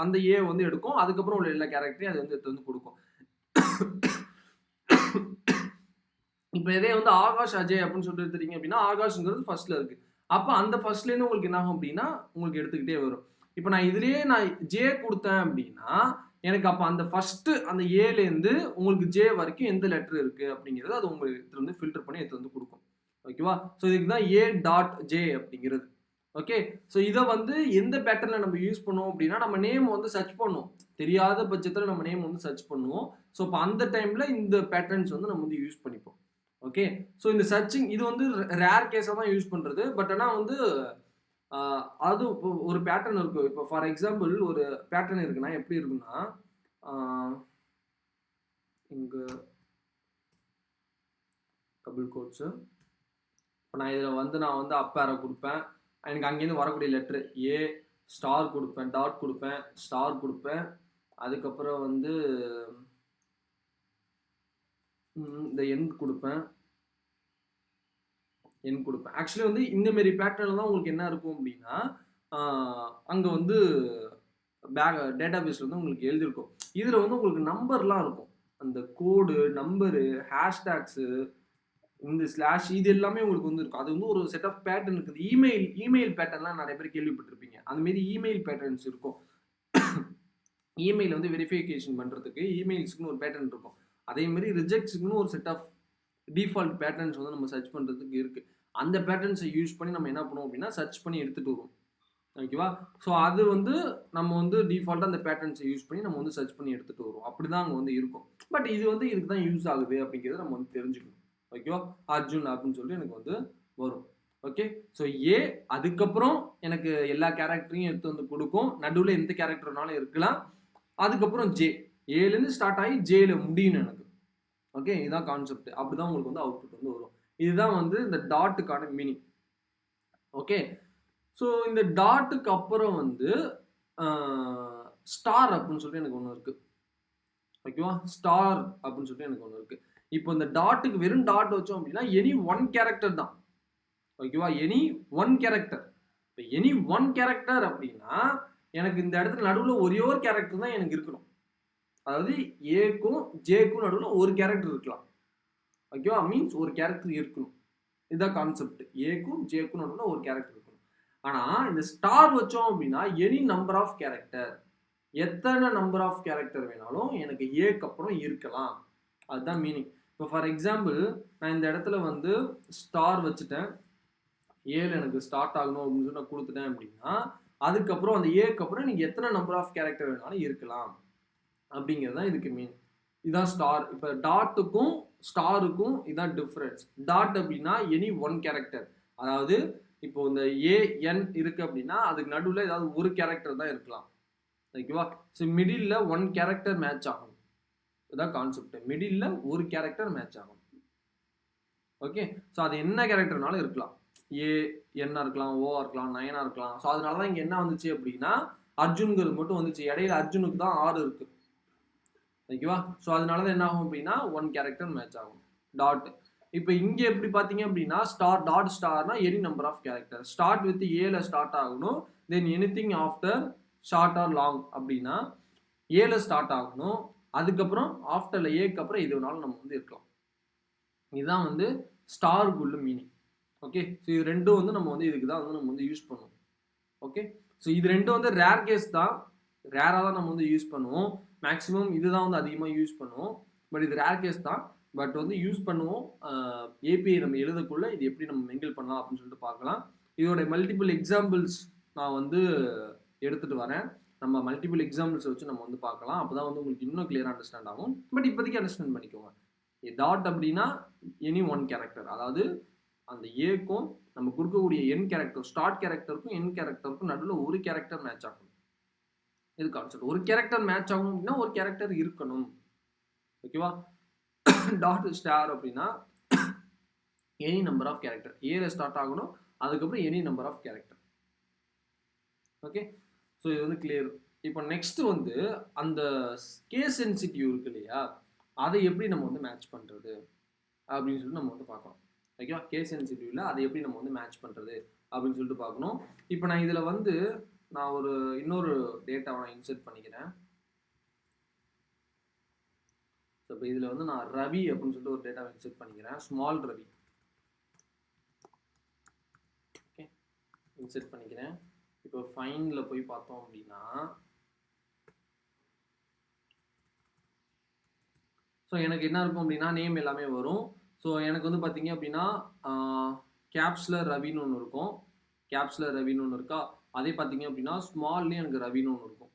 அந்த ஏ வந்து எடுக்கும். அதுக்கப்புறம் உள்ள எல்லா கேரக்டரையும் அது வந்து எடுத்து வந்து கொடுக்கும். இப்போ இதே வந்து ஆகாஷ் அஜய் அப்படின்னு சொல்லிட்டு எடுத்துட்டீங்க அப்படின்னா ஆகாஷ்ங்கிறது ஃபர்ஸ்ட்ல இருக்கு. அப்போ அந்த ஃபர்ஸ்ட்லேருந்து உங்களுக்கு என்ன ஆகும் அப்படின்னா உங்களுக்கு எடுத்துக்கிட்டே வரும். இப்போ நான் இதுலேயே நான் ஜே கொடுத்தேன் அப்படின்னா எனக்கு அப்போ அந்த ஃபர்ஸ்ட் அந்த ஏலேருந்து உங்களுக்கு ஜே வரைக்கும் எந்த லெட்டர் இருக்கு அப்படிங்கிறது அது உங்களுக்கு வந்து ஃபில்டர் பண்ணி எடுத்து வந்து கொடுக்கும். ஓகேவா, ஸோ இதுக்கு தான் ஏ டாட் ஜே அப்படிங்கிறது. ஓகே, ஸோ இதை வந்து எந்த பேட்டர்னில் நம்ம யூஸ் பண்ணுவோம் அப்படின்னா நம்ம நேம் வந்து சர்ச் பண்ணுவோம். தெரியாத பட்சத்தில் நம்ம நேம் வந்து சர்ச் பண்ணுவோம். ஸோ இப்போ அந்த டைமில் இந்த பேட்டர்ன்ஸ் வந்து நம்ம வந்து யூஸ் பண்ணிப்போம். ஓகே, ஸோ இந்த சர்ச்சிங் இது வந்து ரேர் கேஸாக தான் யூஸ் பண்ணுறது. பட் ஆனால் வந்து அது ஒரு பேட்டர்ன் இருக்கும். இப்போ ஃபார் எக்ஸாம்பிள் ஒரு பேட்டர்ன் இருக்குன்னா எப்படி இருக்குன்னா இங்கே டபுள் கோட்ஸு. இப்போ நான் இதில் வந்து நான் வந்து அப் ஏரோ கொடுப்பேன். எனக்கு அங்கேருந்து வரக்கூடிய லெட்ரு ஏ ஸ்டார் கொடுப்பேன், டாட் கொடுப்பேன், ஸ்டார் கொடுப்பேன். அதுக்கப்புறம் வந்து இந்த எண் கொடுப்பேன். ஆக்சுவலி வந்து இந்த மாதிரி பேட்டர்ல தான் உங்களுக்கு என்ன இருக்கும் அப்படின்னா அங்கே வந்து டேட்டா பேஸ்ல வந்து உங்களுக்கு எழுதியிருக்கும். இதில் வந்து உங்களுக்கு நம்பர்லாம் இருக்கும். அந்த கோடு, நம்பரு, ஹேஷ்டேக்ஸு, இந்த ஸ்லாஷ் இது எல்லாமே உங்களுக்கு வந்து இருக்கும். அது வந்து ஒரு செட் ஆஃப் பேட்டர்ன் இருக்குது. இமெயில் பேட்டர்ன்லாம் நிறைய பேர் கேள்விப்பட்டிருப்பீங்க. அந்த மாரி இமெயில் பேட்டர்ன்ஸ் இருக்கும். இமெயில் வந்து வெரிஃபிகேஷன் பண்ணுறதுக்கு இமெயில்ஸுக்குன்னு ஒரு பேட்டர்ன் இருக்கும். அதே மாதிரி ரிஜெக்ட்ஸுக்குன்னு ஒரு செட் ஆஃப் டிஃபால்ட் பேட்டர்ன்ஸ் வந்து நம்ம சர்ச் பண்ணுறதுக்கு இருக்குது. அந்த பேட்டர்ன்ஸை யூஸ் பண்ணி நம்ம என்ன பண்ணுவோம் அப்படின்னா சர்ச் பண்ணி எடுத்துகிட்டு வருவோம். ஓகேவா, ஸோ அது வந்து நம்ம வந்து டிஃபால்ட்டாக அந்த பேட்டர்ன்ஸை யூஸ் பண்ணி நம்ம வந்து சர்ச் பண்ணி எடுத்துகிட்டு வருவோம். அப்படி தான் அங்கே வந்து இருக்கும். பட் இது வந்து இதுக்கு தான் யூஸ் ஆகுது அப்படிங்கிறத நம்ம வந்து தெரிஞ்சுக்கணும். ஓகேவா, அர்ஜுன் அப்படின்னு சொல்லி எனக்கு வந்து வரும். ஓகே, ஸோ ஏ அதுக்கப்புறம் எனக்கு எல்லா கேரக்டரையும் எடுத்து வந்து கொடுக்கும். நடுவில் எந்த கேரக்டர்னாலும் இருக்கலாம். அதுக்கப்புறம் ஜே, ஏலேருந்து ஸ்டார்ட் ஆகி ஜேல முடியணும் எனக்கு. ஓகே, இதுதான் கான்செப்ட். அப்படிதான் உங்களுக்கு வந்து அவுட்புட் வந்து வரும். இதுதான் வந்து இந்த டாட்டுக்கான மீனிங். ஓகே, ஸோ இந்த டாட்டுக்கு அப்புறம் வந்து ஸ்டார் அப்படின்னு சொல்லிட்டு எனக்கு ஒன்று இருக்கு. ஓகேவா, ஸ்டார் அப்படின்னு சொல்லிட்டு எனக்கு ஒன்று இருக்கு. இப்போ இந்த டாட்டுக்கு வெறும் டாட் வச்சோம் அப்படின்னா எனி ஒன் கேரக்டர் தான். ஓகேவா, எனி ஒன் கேரக்டர். இப்போ எனி ஒன் கேரக்டர் அப்படின்னா எனக்கு இந்த இடத்துல நடுவில் ஒரே ஒரு கேரக்டர் தான் எனக்கு இருக்கணும். அதாவது ஏக்கும் ஜேக்கும் நடுவில் ஒரு கேரக்டர் இருக்கலாம். ஓகேவா, மீன்ஸ் ஒரு கேரக்டர் இருக்கணும். இதுதான் கான்செப்ட். ஏக்கும் ஜேக்கும் நடுவில் ஒரு கேரக்டர் இருக்கணும். ஆனால் இந்த ஸ்டார் வச்சோம் அப்படின்னா எனி நம்பர் ஆஃப் கேரக்டர், எத்தனை நம்பர் ஆஃப் கேரக்டர் வேணாலும் எனக்கு ஏக்கு அப்புறம் இருக்கலாம். அதுதான் மீனிங். இப்போ ஃபார் எக்ஸாம்பிள் நான் இந்த இடத்துல வந்து ஸ்டார் வச்சுட்டேன், ஏல எனக்கு ஸ்டார்ட் ஆகணும் அப்படின்னு சொல்லி நான் கொடுத்துட்டேன் அப்படின்னா அதுக்கப்புறம் அந்த ஏக்கு அப்புறம் நீங்கள் எத்தனை நம்பர் ஆஃப் கேரக்டர் வேணாலும் இருக்கலாம் அப்படிங்கிறது தான் இதுக்கு மீன். இதுதான் ஸ்டார். இப்போ டாட்டுக்கும் ஸ்டாருக்கும் இதுதான் டிஃப்ரென்ஸ். டாட் அப்படின்னா எனி ஒன் கேரக்டர். அதாவது இப்போ இந்த ஏஎன் இருக்கு அப்படின்னா அதுக்கு நடுவில் ஏதாவது ஒரு கேரக்டர் தான் இருக்கலாம். ஓகேவா, so middle one character match ஆகும். இதுதான் கான்செப்ட். மிடில் ஒரு கேரக்டர் மேட்ச் ஆகும். ஓகே, ஸோ அது என்ன கேரக்டர்னாலும் இருக்கலாம். ஏ என்ன இருக்கலாம், ஓ இருக்கலாம், நயனா இருக்கலாம். ஸோ அதனால தான் இங்கே என்ன வந்துச்சு அப்படின்னா அர்ஜுன்கிறது மட்டும் வந்துச்சு. இடையில அர்ஜுனுக்கு தான் 6 இருக்கு. ஓகேவா, ஸோ அதனால தான் என்ன ஆகும் அப்படின்னா ஒன் கேரக்டர் மேட்ச் ஆகும். டாட். இப்போ இங்கே எப்படி பார்த்தீங்க அப்படின்னா ஸ்டார் டாட் ஸ்டார்னா any number of character. Start with ஏல ஸ்டார்ட் ஆகணும். Then anything after short or long அப்படின்னா ஏல ஸ்டார்ட் ஆகணும். அதுக்கப்புறம் ஆஃப்டர்ல ஏக்கு அப்புறம் எது வேணாலும் நம்ம வந்து இருக்கலாம். இதுதான் வந்து ஸ்டாருக்குள்ள மீனிங். ஓகே, ஸோ இது ரெண்டும் வந்து நம்ம வந்து இதுக்கு தான் வந்து நம்ம வந்து யூஸ் பண்ணுவோம். ஓகே, ஸோ இது ரெண்டும் வந்து ரேர் கேஸ் தான், ரேராக தான் நம்ம வந்து யூஸ் பண்ணுவோம். மேக்ஸிமம் இதுதான் வந்து அதிகமாக யூஸ் பண்ணுவோம். பட் இது ரேர் கேஸ் தான், பட் வந்து யூஸ் பண்ணுவோம். ஏபிஐ நம்ம எழுதக்குள்ள இது எப்படி நம்ம மிங்கிள் பண்ணலாம் அப்படின்னு சொல்லிட்டு பார்க்கலாம். இதோட மல்டிபிள் எக்ஸாம்பிள்ஸ் நான் வந்து எடுத்துட்டு வரேன். நம்ம மல்டிபிள் எக்ஸாம்பிள்ஸ் வச்சு நம்ம வந்து பார்க்கலாம். அப்போ தான் வந்து உங்களுக்கு இன்னும் கிளியராக அண்டர்ஸ்டாண்ட் ஆகும். பட் இப்போதைக்கு அண்டர்ஸ்டாண்ட் பண்ணிக்கோங்க. டாட் அப்படின்னா எனி ஒன் கேரக்டர், அதாவது அந்த ஏக்கும் நம்ம கொடுக்கக்கூடிய என் கேரக்டர், ஸ்டார்ட் கேரக்டருக்கும் என் கேரக்டருக்கும் நடுவில் ஒரு கேரக்டர் மேட்ச் ஆகணும். இது கான்செப்ட். ஒரு கேரக்டர் மேட்ச் ஆகணும் அப்படின்னா ஒரு கேரக்டர் இருக்கணும். ஓகேவா? டாட் ஸ்டார் அப்படின்னா எனி நம்பர் ஆஃப் கேரக்டர், ஏல ஸ்டார்ட் ஆகணும், அதுக்கப்புறம் any number of character. Okay, so இது வந்து கிளியர். இப்போ நெக்ஸ்ட் வந்து அந்த கேஸ் சென்சிட்டிவ் இருக்கு இல்லையா, அதை எப்படி நம்ம வந்து மேட்ச் பண்ணுறது அப்படின்னு சொல்லிட்டு நம்ம வந்து பார்க்கலாம். ஓகேவா? கேஸ் சென்சிட்டிவ்ல அதை எப்படி நம்ம வந்து மேட்ச் பண்ணுறது அப்படின்னு சொல்லிட்டு பார்க்கணும். இப்போ நான் இதில் வந்து நான் ஒரு இன்னொரு டேட்டாவை நான் இன்சர்ட் பண்ணிக்கிறேன். ஸோ இப்போ இதில் வந்து நான் ரவி அப்படின்னு சொல்லிட்டு ஒரு டேட்டாவை இன்சர்ட் பண்ணிக்கிறேன், ஸ்மால் ரவி. ஓகே, இன்சர்ட் பண்ணிக்கிறேன். இப்போ ஃபைண்டில் போய் பார்த்தோம் அப்படின்னா, ஸோ எனக்கு என்ன இருக்கும் அப்படின்னா நேம் எல்லாமே வரும். ஸோ எனக்கு வந்து பார்த்தீங்க அப்படின்னா கேப்ஸில் ரவின்னு ஒன்று இருக்கும், கேப்ஸில் ரவின்னு ஒன்று இருக்கா. அதே பார்த்தீங்க அப்படின்னா ஸ்மால்லேயும் எனக்கு ரவின்னு ஒன்று இருக்கும்.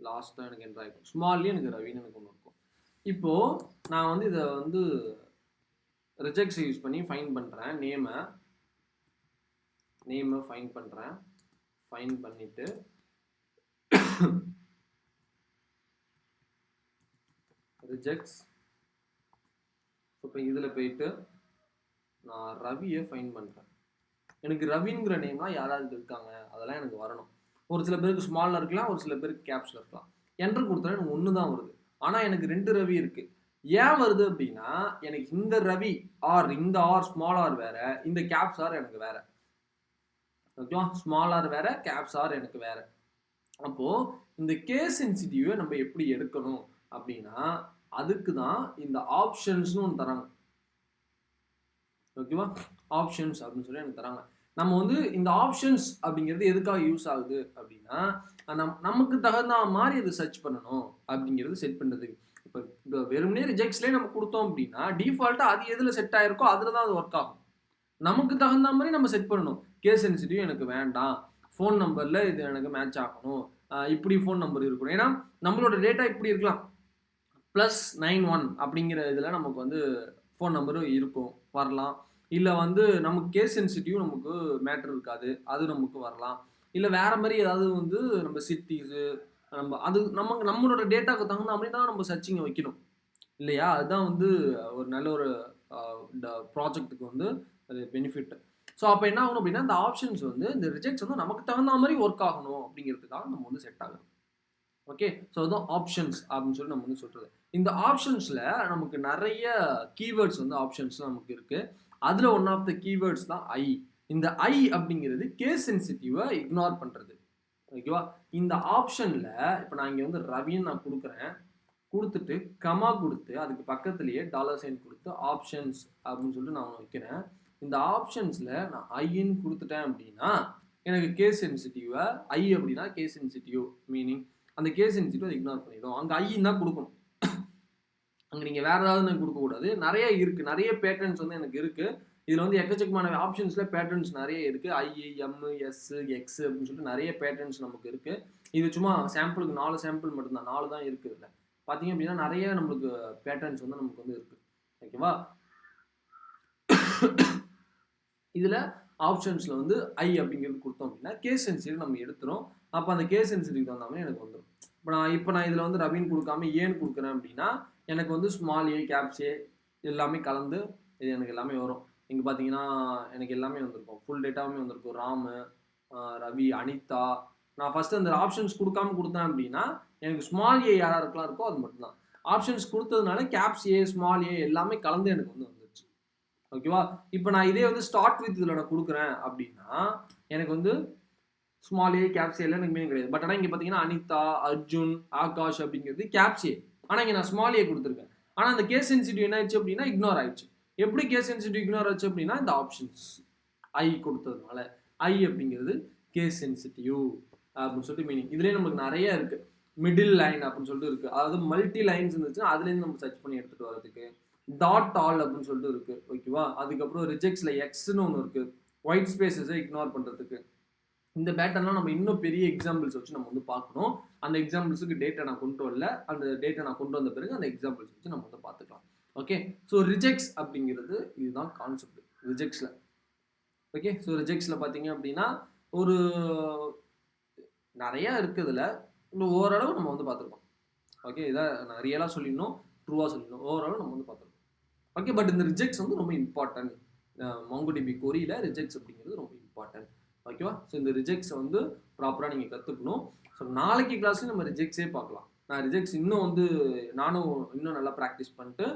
லாஸ்ட்டாக எனக்கு என்ட்ரு ஆகிடும். ஸ்மால்லேயும் எனக்கு ரவின்னு எனக்கு ஒன்று இருக்கும். இப்போது நான் வந்து இதை வந்து ரிஜெக்ட்ஸ் யூஸ் பண்ணி ஃபைண்ட் பண்ணுறேன். நேமை ஃபைண்ட் பண்ணுறேன். ஃபைண்ட் பண்ணிவிட்டு ரிஜெக்ட்ஸ். இப்போ இதில் போயிட்டு நான் ரவியை ஃபைண்ட் பண்ணுறேன். எனக்கு ரவிங்கிற நேம்லாம் யாராவது இருக்காங்க, அதெல்லாம் எனக்கு வரணும். ஒரு சில பேருக்கு ஸ்மாலில் இருக்கலாம், ஒரு சில பேருக்கு கேப்ஸில் இருக்கலாம். என்ட்ரு கொடுத்தா எனக்கு ஒன்று தான் வருது, ஆனால் எனக்கு 2 ரவி இருக்குது. ஏன் வருது அப்படின்னா, எனக்கு இந்த ரவி ஆர் இந்த ஆர் ஸ்மால் ஆர் வேற, இந்த கேப்ஸ் ஆர் எனக்கு வேற. ஓகேவா? ஸ்மால் ஆர் வேற, கேப்ஸ் ஆர் எனக்கு வேற. அப்போது இந்த கேஸ் சென்சிட்டிவை நம்ம எப்படி எடுக்கணும் அப்படின்னா, அதுக்கு தான் இந்த ஆப்ஷன்ஸ்னு ஒன்று தராங்க. ஓகேவா? ஆப்ஷன்ஸ் அப்படின்னு சொல்லி எனக்கு தராங்க. நம்ம வந்து இந்த ஆப்ஷன்ஸ் அப்படிங்கிறது எதுக்காக யூஸ் ஆகுது அப்படின்னா, நமக்கு தகுந்த மாதிரி இது சர்ச் பண்ணணும் அப்படிங்கிறது செட் பண்ணுறதுக்கு. இப்போ வெறுமனே ரிஜெக்ட்ஸ்லேயே நம்ம கொடுத்தோம் அப்படின்னா டிஃபால்ட்டாக அது எதில் செட் ஆகிருக்கோ அதில் தான் அது ஒர்க் ஆகும். நமக்கு தகுந்த மாதிரி நம்ம செட் பண்ணணும். கேஸ் சென்சிட்டிவ் எனக்கு வேண்டாம், ஃபோன் நம்பரில் இது எனக்கு மேட்ச் ஆகணும், இப்படி ஃபோன் நம்பர் இருக்கணும். ஏன்னா நம்மளோட டேட்டா இப்படி இருக்கலாம், +91 அப்படிங்கிற இதில் நமக்கு வந்து ஃபோன் நம்பரும் இருக்கும், வரலாம். இல்லை வந்து நமக்கு கேஸ் சென்சிட்டிவ் நமக்கு மேட்ரு இருக்காது, அது நமக்கு வரலாம். இல்லை வேறு மாதிரி ஏதாவது வந்து நம்ம சிட்டிஸு நம்ம அது நம்மளோட டேட்டாவுக்கு தகுந்த மாதிரி தான் நம்ம சர்ச்சிங்கை வைக்கணும் இல்லையா? அதுதான் வந்து ஒரு நல்ல ஒரு ப்ராஜெக்ட்டுக்கு வந்து அது பெனிஃபிட். ஸோ அப்போ என்ன ஆகணும் அப்படின்னா, இந்த ஆப்ஷன்ஸ் வந்து இந்த ரிஜெக்ட்ஸ் வந்து நமக்கு தகுந்த மாதிரி ஒர்க் ஆகணும் அப்படிங்கிறதுக்காக நம்ம வந்து செட் ஆகணும். ஓகே, ஸோ அதுதான் ஆப்ஷன்ஸ் அப்படின்னு சொல்லி நம்ம வந்து சொல்கிறது. இந்த ஆப்ஷன்ஸில் நமக்கு நிறைய கீவேர்ட்ஸ் வந்து ஆப்ஷன்ஸ்லாம் நமக்கு இருக்குது. அதில் ஒன் ஆஃப் த கீவேர்ட்ஸ் தான் ஐ. இந்த ஐ அப்படிங்கிறது கேஸ் சென்சிட்டிவை இக்னோர் பண்ணுறது. ஓகேவா? இந்த ஆப்ஷனில் இப்போ நான் இங்கே வந்து ரவின்னு நான் கொடுக்குறேன், கொடுத்துட்டு கமா கொடுத்து அதுக்கு பக்கத்துலேயே $sign கொடுத்து ஆப்ஷன்ஸ் அப்படின்னு சொல்லிட்டு நான் வைக்கிறேன். இந்த ஆப்ஷன்ஸில் நான் ஐன்னு கொடுத்துட்டேன் அப்படின்னா எனக்கு கேஸ் சென்சிட்டிவை, ஐ அப்படின்னா கேஸ் சென்சிட்டிவ் மீனிங், அந்த கேஸ் சென்சிட்டிவ் இக்னோர் பண்ணிடும். அங்கே ஐன்னு தான் கொடுக்கணும், அங்கே நீங்கள் வேறு ஏதாவது கொடுக்கக்கூடாது. நிறைய இருக்குது, நிறைய பேட்டர்ன்ஸ் வந்து எனக்கு இருக்குது. இதில் வந்து எக்கச்சக்கமான ஆப்ஷன்ஸில் பேட்டர்ன்ஸ் நிறைய இருக்குது. ஐ, எம், எஸ், எக்ஸ் அப்படின்னு சொல்லிட்டு நிறைய பேட்டர்ன்ஸ் நமக்கு இருக்குது. இது சும்மா சாம்பிளுக்கு 4 சாம்பிள் மட்டும்தான், 4 தான் இருக்குது. இதில் பார்த்தீங்க அப்படின்னா நிறைய நம்மளுக்கு பேட்டர்ன்ஸ் வந்து நமக்கு வந்து இருக்குது. ஓகேவா? இதில் ஆப்ஷன்ஸில் வந்து ஐ அப்படிங்கிறது கொடுத்தோம் அப்படின்னா கேஸ் சென்சிட்டிவ் நம்ம எடுத்துரும். அப்போ அந்த கேஸ் சென்சிட்டிவ் தகுந்த மாதிரி எனக்கு வந்துடும். இப்போ நான் இதில் வந்து ரவின்னு கொடுக்காம ஏன்னு கொடுக்குறேன் அப்படின்னா எனக்கு வந்து ஸ்மால் ஏ, கேப்ஸ் ஏ எல்லாமே கலந்து இது எனக்கு எல்லாமே வரும். இங்கே பார்த்தீங்கன்னா எனக்கு எல்லாமே வந்திருக்கும், ஃபுல் டேட்டாவுமே வந்திருக்கும். ராமு, ரவி, அனிதா. நான் ஃபஸ்ட்டு அந்த ஆப்ஷன்ஸ் கொடுக்காம கொடுத்தேன் அப்படின்னா எனக்கு ஸ்மால் ஏ யாராருக்கெல்லாம் இருக்கோ அது மட்டும்தான். ஆப்ஷன்ஸ் கொடுத்ததுனால கேப்ஸ் ஏ, ஸ்மால் ஏ எல்லாமே கலந்து எனக்கு வந்து வந்துருச்சு. ஓகேவா? இப்போ நான் இதே வந்து ஸ்டார்ட் வித் இதில் நான் கொடுக்குறேன் அப்படின்னா எனக்கு வந்து ஸ்மால் ஏ, கேப்ஸ் ஏல எனக்கு மீனிங் கிடையாது. பட் ஆனால் இங்கே பார்த்தீங்கன்னா அனிதா, அர்ஜுன், ஆகாஷ் அப்படிங்கிறது கேப்ஸ் ஏ, ஆனால் இங்கே நான் ஸ்மால் ஏ கொடுத்துருக்கேன். ஆனால் அந்த கேஸ் சென்சிட்டிவ் என்ன ஆயிடுச்சு அப்படின்னா இக்னோர் ஆயிடுச்சு. எப்படி கேஸ் சென்சிட்டிவ் இக்னோர் ஆச்சு அப்படின்னா இந்த ஆப்ஷன்ஸ் ஐ கொடுத்ததுனால. ஐ அப்படிங்கிறது கேஸ் சென்சிட்டிவ் அப்படின்னு சொல்லிட்டு மீனிங். இதுலேயே நம்மளுக்கு நிறைய இருக்கு. மிடில் லைன் அப்படின்னு சொல்லிட்டு இருக்கு. அதாவது மல்டி லைன்ஸ் இருந்துச்சுன்னா அதுலேருந்து நம்ம சர்ச் பண்ணி எடுத்துட்டு வரதுக்கு. டாட் ஆல் அப்படின்னு சொல்லிட்டு இருக்கு. ஓகேவா? அதுக்கப்புறம் ரிஜெக்ட்ஸ்ல எக்ஸ்னு ஒன்று இருக்கு, ஒயிட் ஸ்பேசஸை இக்னோர் பண்ணுறதுக்கு. இந்த பேட்டர்லாம் நம்ம இன்னும் பெரிய எக்ஸாம்பிள்ஸ் வச்சு நம்ம வந்து பார்க்கணும். அந்த எக்ஸாம்பிள்ஸுக்கு டேட்டா நான் கொண்டு வரல. அந்த டேட்டா நான் கொண்டு வந்த பிறகு அந்த எக்ஸாம்பிள்ஸ் வச்சு நம்ம வந்து பார்த்துக்கலாம். ஓகே, ஸோ ரிஜெக்ட்ஸ் அப்படிங்கிறது இதுதான் கான்செப்ட் ரிஜெக்ட்ஸில். ஓகே, ஸோ ரிஜெக்ட்ஸில் பார்த்தீங்க அப்படின்னா ஒரு நிறையா இருக்குதுல, இன்னும் ஓரளவு நம்ம வந்து பார்த்துருக்கோம். ஓகே, இதை நான் ரியலாக சொல்லிடணும், ட்ரூவாக சொல்லிடணும், ஓரளவு நம்ம வந்து பார்த்துருக்கோம். ஓகே, பட் இந்த ரிஜெக்ட்ஸ் வந்து ரொம்ப இம்பார்ட்டன்ட். MongoDB கொரியில் ரிஜெக்ட்ஸ் அப்படிங்கிறது ரொம்ப இம்பார்ட்டன்ட். ஓகேவா? ஸோ இந்த ரிஜெக்ட்ஸை வந்து ப்ராப்பராக நீங்கள் கற்றுக்கணும். ஸோ நாளைக்கு கிளாஸ்லையும் நம்ம ரிஜெக்ட்ஸே பார்க்கலாம். நான் ரிஜெக்ட்ஸ் இன்னும் வந்து நானும் இன்னும் நல்லா ப்ராக்டிஸ் பண்ணிட்டு,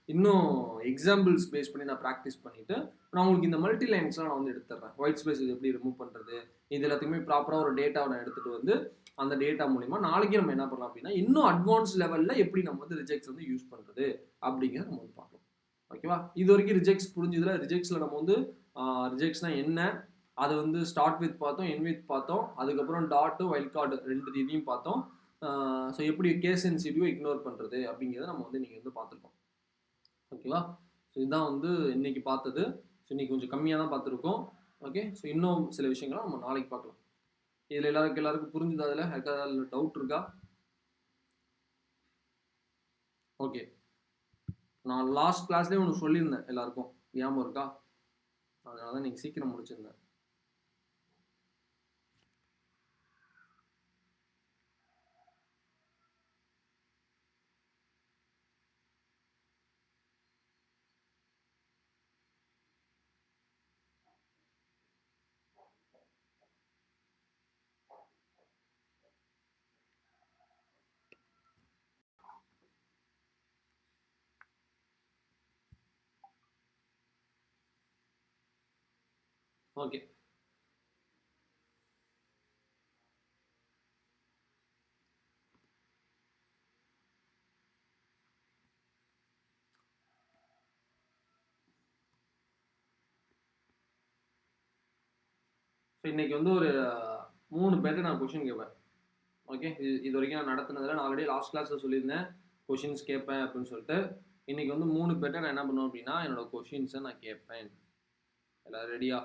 இன்னும் எக்ஸாம்பிள்ஸ் பேஸ் பண்ணி நான் ப்ராக்டிஸ் பண்ணிவிட்டு, நான் உங்களுக்கு இந்த மல்டி லைன்ஸ்லாம் நான் வந்து எடுத்துடுறேன். ஒயிட் ஸ்பேஸ் எப்படி ரிமூவ் பண்ணுறது, இது எல்லாத்தையுமே ப்ராப்பராக ஒரு டேட்டாவை நான் எடுத்துகிட்டு வந்து அந்த டேட்டா மூலிமா நாளைக்கு நம்ம என்ன பண்ணலாம் அப்படின்னா இன்னும் அட்வான்ஸ் லெவலில் எப்படி நம்ம வந்து ரிஜெக்ட்ஸ் வந்து யூஸ் பண்ணுறது அப்படிங்கிறத நம்ம வந்து பார்க்கலாம். ஓகேவா? இது வரைக்கும் ரிஜெக்ட்ஸ் புரிஞ்சுதுல. ரிஜெக்ட்ஸில் நம்ம வந்து ரிஜெக்ட்ஸ்னால் என்ன, அதை வந்து ஸ்டார்ட் வித் பார்த்தோம், என் வித் பார்த்தோம், அதுக்கப்புறம் டாட்டு வைல்ட் கார்டு ரெண்டு இதையும் பார்த்தோம். ஸோ எப்படி கேஸ் சென்சிட்டிவ் இக்னோர் பண்ணுறது அப்படிங்கிறத நம்ம வந்து நீங்கள் வந்து பார்த்துருக்கோம். ஓகேவா? ஸோ இதுதான் வந்து இன்னைக்கு பார்த்தது. ஸோ இன்னைக்கு கொஞ்சம் கம்மியாக தான் பார்த்துருக்கோம். ஓகே, ஸோ இன்னும் சில விஷயங்களை நம்ம நாளைக்கு பார்க்கலாம். இதில் எல்லாருக்கும் புரிஞ்சுதா? அதில் யாருக்காவது டவுட் இருக்கா? ஓகே, நான் லாஸ்ட் கிளாஸ்லேயே ஒன்று சொல்லியிருந்தேன் எல்லாருக்கும், ஞாபகம் இருக்கா? அதனால தான் நீங்கள் சீக்கிரம் முடிச்சிருந்தேன். ஓகே, ஸோ இன்னைக்கு வந்து ஒரு 3 பேர்ட்டு நான் கொஷின் கேட்பேன். ஓகே, இது வரைக்கும் நான் நடத்தினதில் நான் ஆல்ரெடி லாஸ்ட் கிளாஸில் சொல்லியிருந்தேன் கொஷின்ஸ் கேட்பேன் அப்படின்னு சொல்லிட்டு. இன்னைக்கு வந்து 3 பேர்ட்ட நான் என்ன பண்ணுவேன் அப்படின்னா என்னோட கொஷின்ஸை நான் கேட்பேன். எல்லாரும் ரெடியா?